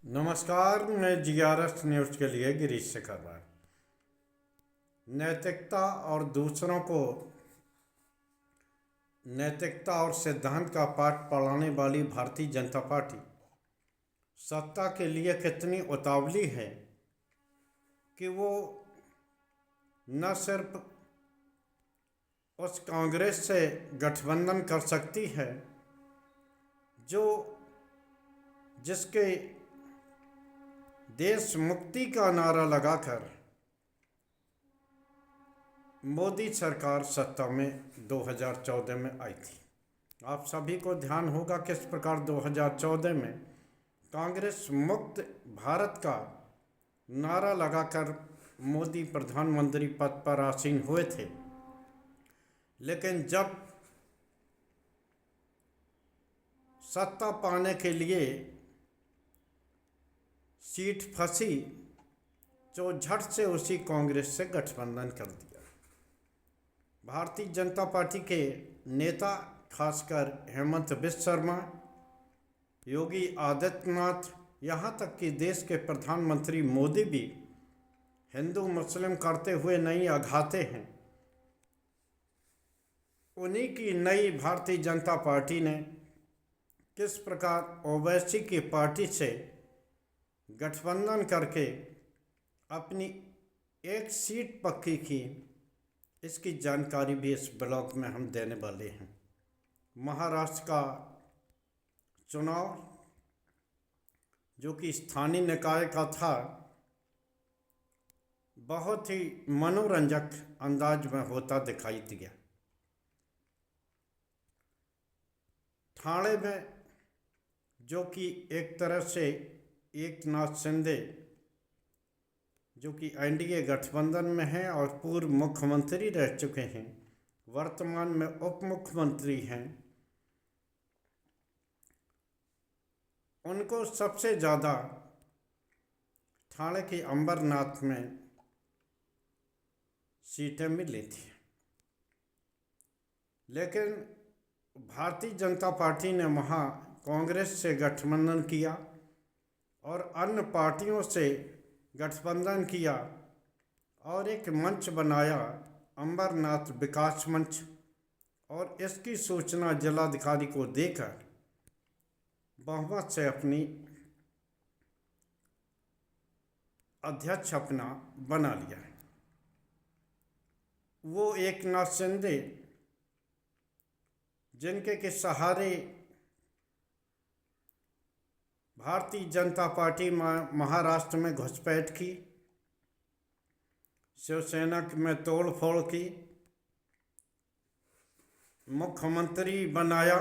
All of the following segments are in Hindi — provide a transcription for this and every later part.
नमस्कार। मैं GRS न्यूज़ के लिए गिरीश शेखर राय। नैतिकता और दूसरों को नैतिकता और सिद्धांत का पाठ पढ़ाने वाली भारतीय जनता पार्टी सत्ता के लिए कितनी उतावली है कि वो न सिर्फ उस कांग्रेस से गठबंधन कर सकती है जो जिसके देश मुक्ति का नारा लगाकर मोदी सरकार सत्ता में 2014 में आई थी। आप सभी को ध्यान होगा किस प्रकार 2014 में कांग्रेस मुक्त भारत का नारा लगाकर मोदी प्रधानमंत्री पद पर आसीन हुए थे। लेकिन जब सत्ता पाने के लिए सीट फंसी तो झट से उसी कांग्रेस से गठबंधन कर दिया। भारतीय जनता पार्टी के नेता खासकर हेमंत बिश्व शर्मा, योगी आदित्यनाथ, यहाँ तक कि देश के प्रधानमंत्री मोदी भी हिंदू मुस्लिम करते हुए नहीं आघाते हैं। उन्हीं की नई भारतीय जनता पार्टी ने किस प्रकार ओवैसी की पार्टी से गठबंधन करके अपनी एक सीट पक्की की, इसकी जानकारी भी इस ब्लॉग में हम देने वाले हैं। महाराष्ट्र का चुनाव जो कि स्थानीय निकाय का था, बहुत ही मनोरंजक अंदाज में होता दिखाई दिया। ठाणे में जो कि एक तरह से एकनाथ शिंदे जो कि एनडीए गठबंधन में हैं और पूर्व मुख्यमंत्री रह चुके हैं, वर्तमान में उप मुख्यमंत्री हैं, उनको सबसे ज़्यादा ठाणे के अंबरनाथ में सीटें मिली थी। लेकिन भारतीय जनता पार्टी ने वहाँ कांग्रेस से गठबंधन किया और अन्य पार्टियों से गठबंधन किया और एक मंच बनाया, अंबरनाथ विकास मंच, और इसकी सूचना जिलाधिकारी को देकर बहुमत से अपनी अध्यक्ष अपना बना लिया है। वो एकनाथ शिंदे जिनके के सहारे भारतीय जनता पार्टी महाराष्ट्र में घुसपैठ की, शिवसेना में तोड़ फोड़ की, मुख्यमंत्री बनाया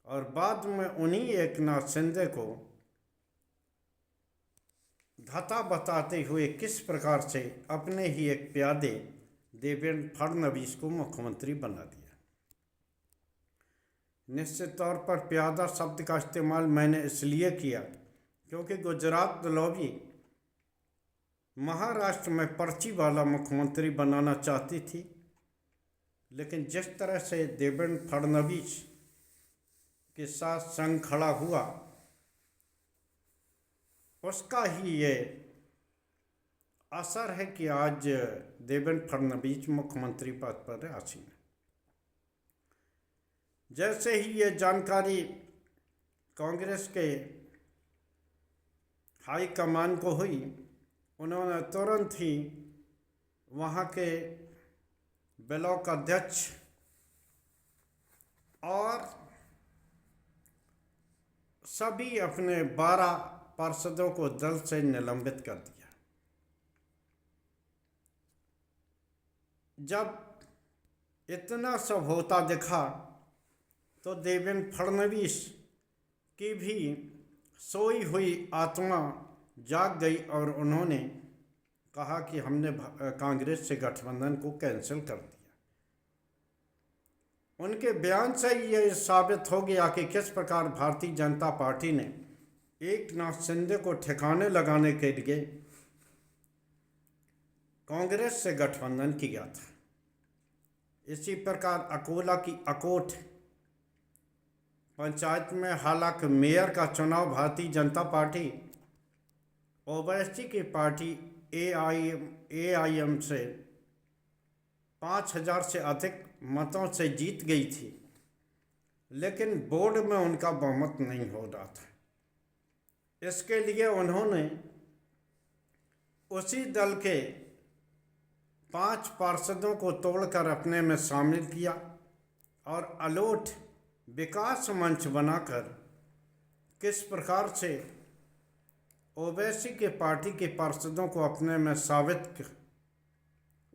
और बाद में उन्हीं एकनाथ शिंदे को धता बताते हुए किस प्रकार से अपने ही एक प्यादे देवेंद्र फडणवीस को मुख्यमंत्री बना दिया। निश्चित तौर पर प्यादा शब्द का इस्तेमाल मैंने इसलिए किया क्योंकि गुजरात लॉबी महाराष्ट्र में पर्ची वाला मुख्यमंत्री बनाना चाहती थी, लेकिन जिस तरह से देवेंद्र फडणवीस के साथ संग खड़ा हुआ, उसका ही ये असर है कि आज देवेंद्र फडणवीस मुख्यमंत्री पद पर आसीन है। जैसे ही ये जानकारी कांग्रेस के हाई कमान को हुई, उन्होंने तुरंत ही वहाँ के ब्लॉक अध्यक्ष और सभी अपने 12 पार्षदों को दल से निलंबित कर दिया। जब इतना सब होता दिखा तो देवेंद्र फडणवीस की भी सोई हुई आत्मा जाग गई और उन्होंने कहा कि हमने कांग्रेस से गठबंधन को कैंसिल कर दिया। उनके बयान से ये साबित हो गया कि किस प्रकार भारतीय जनता पार्टी ने एकनाथ शिंदे को ठिकाने लगाने के लिए कांग्रेस से गठबंधन किया था। इसी प्रकार अकोला की अकोट पंचायत में हालांकि मेयर का चुनाव भारतीय जनता पार्टी ओवैसी की पार्टी एआईएम से 5,000 से अधिक मतों से जीत गई थी, लेकिन बोर्ड में उनका बहुमत नहीं हो रहा था। इसके लिए उन्होंने उसी दल के 5 पार्षदों को तोड़कर अपने में शामिल किया और अलोट विकास मंच बनाकर किस प्रकार से ओवैसी के पार्टी के पार्षदों को अपने में साबित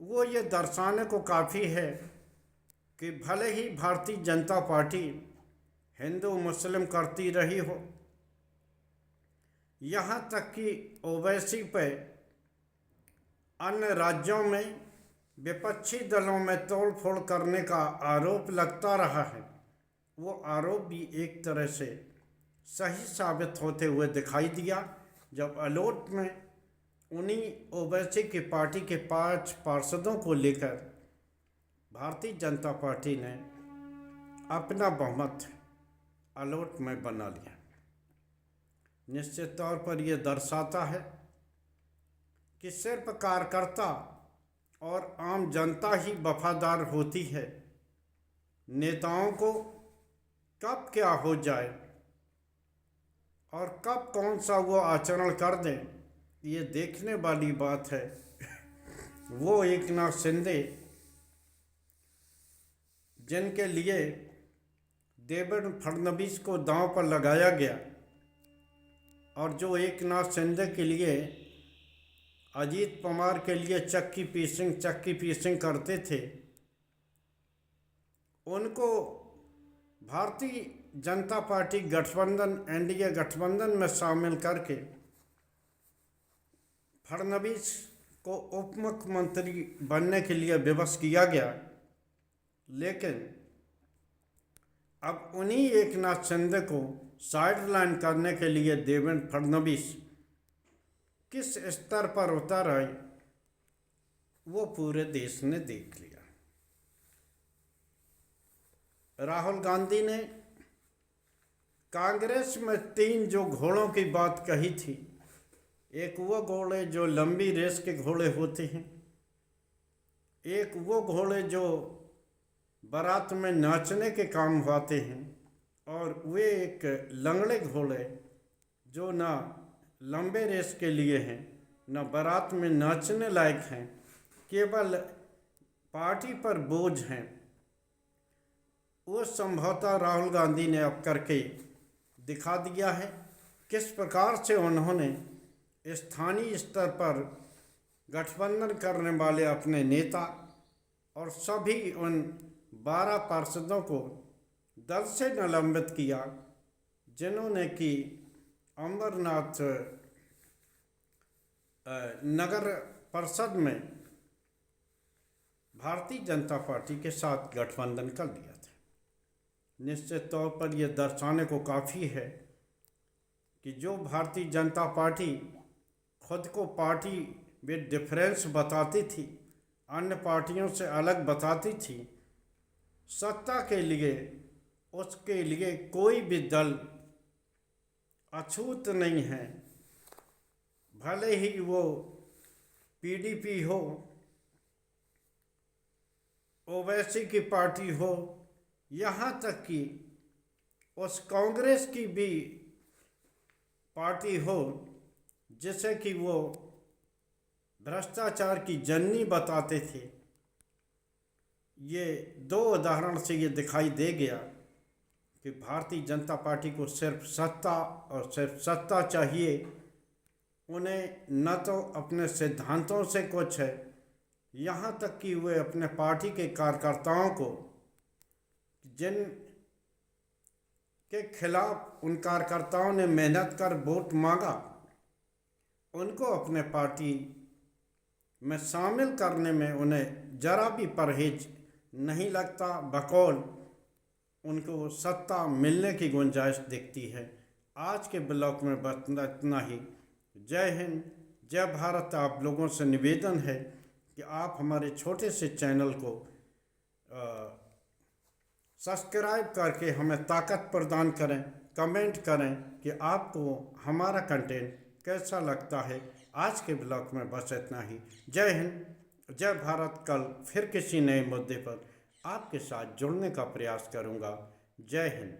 वो ये दर्शाने को काफ़ी है कि भले ही भारतीय जनता पार्टी हिंदू मुस्लिम करती रही हो, यहाँ तक कि ओवैसी पर अन्य राज्यों में विपक्षी दलों में तोड़ फोड़ करने का आरोप लगता रहा है, वो आरोप भी एक तरह से सही साबित होते हुए दिखाई दिया जब अलोट में उन्हीं ओवैसी की पार्टी के 5 पार्षदों को लेकर भारतीय जनता पार्टी ने अपना बहुमत अलोट में बना लिया। निश्चित तौर पर यह दर्शाता है कि सिर्फ कार्यकर्ता और आम जनता ही वफादार होती है। नेताओं को कब क्या हो जाए और कब कौन सा वो आचरण कर दें, ये देखने वाली बात है। वो एकनाथ शिंदे जिनके लिए देवेंद्र फडणवीस को दांव पर लगाया गया और जो एकनाथ शिंदे के लिए अजीत पवार के लिए चक्की पीसिंग करते थे, उनको भारतीय जनता पार्टी गठबंधन एनडीए गठबंधन में शामिल करके फडणवीस को उप मुख्यमंत्री बनने के लिए विवश किया गया। लेकिन अब उन्हीं एकनाथ शिंदे को साइडलाइन करने के लिए देवेंद्र फडणवीस किस स्तर पर उतर आए, वो पूरे देश ने देख लिया। राहुल गांधी ने कांग्रेस में 3 जो घोड़ों की बात कही थी, एक वो घोड़े जो लंबी रेस के घोड़े होते हैं, एक वो घोड़े जो बारात में नाचने के काम आते हैं, और वे एक लंगड़े घोड़े जो ना लंबे रेस के लिए हैं न बारात में नाचने लायक हैं, केवल पार्टी पर बोझ हैं। वो संभवतः राहुल गांधी ने अब करके दिखा दिया है किस प्रकार से उन्होंने स्थानीय स्तर पर गठबंधन करने वाले अपने नेता और सभी उन 12 पार्षदों को दल से निलंबित किया जिन्होंने कि अमरनाथ नगर परिषद में भारतीय जनता पार्टी के साथ गठबंधन कर लिया था। निश्चित तौर पर यह दर्शाने को काफ़ी है कि जो भारतीय जनता पार्टी खुद को पार्टी विद डिफरेंस बताती थी, अन्य पार्टियों से अलग बताती थी, सत्ता के लिए उसके लिए कोई भी दल अछूत नहीं है। भले ही वो पीडीपी हो, ओवैसी की पार्टी हो, यहाँ तक कि उस कांग्रेस की भी पार्टी हो जिसे कि वो भ्रष्टाचार की जननी बताते थे। ये 2 उदाहरण से ये दिखाई दे गया कि भारतीय जनता पार्टी को सिर्फ सत्ता और सिर्फ सत्ता चाहिए। उन्हें न तो अपने सिद्धांतों से कुछ है, यहाँ तक कि वे अपने पार्टी के कार्यकर्ताओं को जिन के खिलाफ उन कार्यकर्ताओं ने मेहनत कर वोट मांगा, उनको अपने पार्टी में शामिल करने में उन्हें जरा भी परहेज नहीं लगता। बकौल उनको सत्ता मिलने की गुंजाइश दिखती है। आज के ब्लॉग में बस इतना ही। जय हिंद, जय भारत। आप लोगों से निवेदन है कि आप हमारे छोटे से चैनल को सब्सक्राइब करके हमें ताकत प्रदान करें। कमेंट करें कि आपको हमारा कंटेंट कैसा लगता है। आज के ब्लॉग में बस इतना ही। जय हिंद, जय भारत। कल फिर किसी नए मुद्दे पर आपके साथ जुड़ने का प्रयास करूंगा। जय हिंद।